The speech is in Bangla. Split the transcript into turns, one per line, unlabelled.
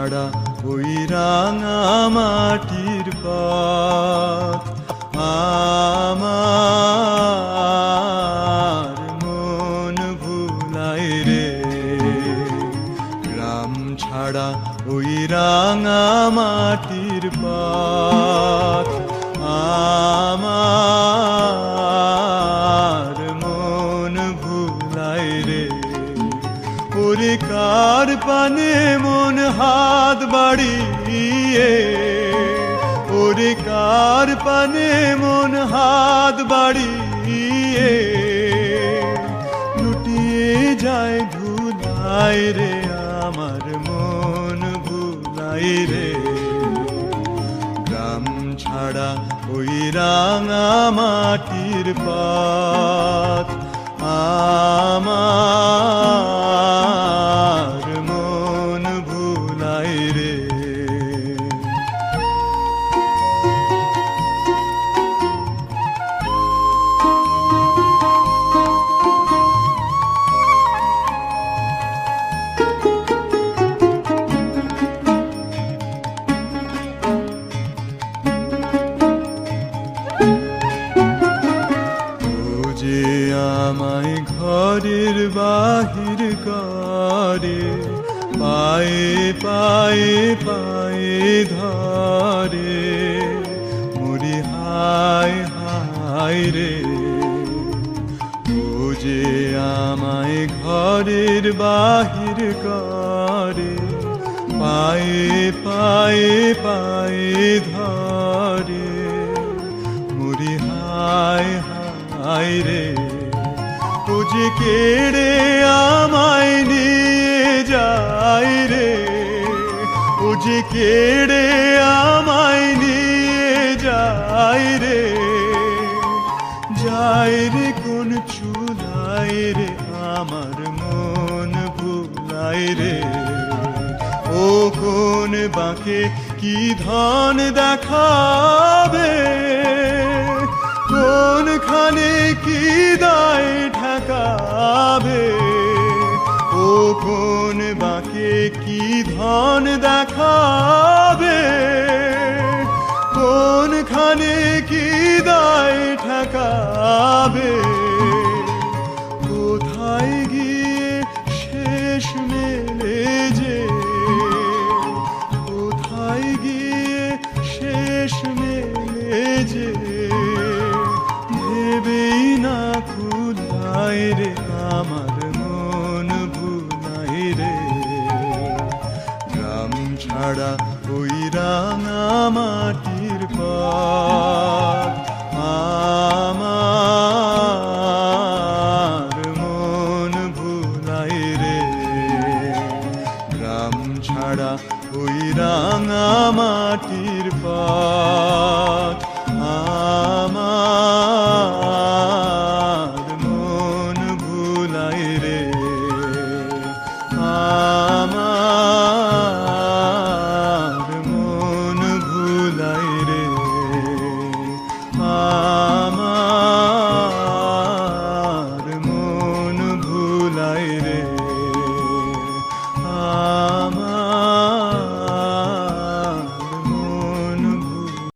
ছাড়া ওই রাঙা মাটির পথ আমার মন ভুলাই রে। গ্রাম ছাড়া ওই রাঙা মাটির পথ আমার মন ভুলাই রে। ওরে কার পানে মন হাত বাড়িয়ে, ওরে কার পানে মন হাত বাড়িয়ে লুটিয়ে যায় ধুলাই রে। আমার মন ভুলাই রে। গ্রাম ছাড়া ওই রাঙা মাটির পথ আমার মন ভুলাই রে। আমায় ঘরের বাহির করে, পায়ে পায়ে পায়ে ধরে মরি হায় হায় রে। ও যে আমায় ঘরের বাহির করে, পায়ে পায়ে পায়ে ধরে মরি হায় হায় রে। ও যে কেড়ে আমায় নিয়ে যায় রে, ও যে কেড়ে আমায় নিয়ে যায় রে। যায় রে কোন চুলাই রে, আমার মন ভুলাই রে। ও কোন বাঁকে কি ধন দেখাবে, কোনখানে কি দায় ঠেকাবে। ও কোন বাঁকে কি ধন দেখাবে, কোনখানে কি দায় ঠেকাবে।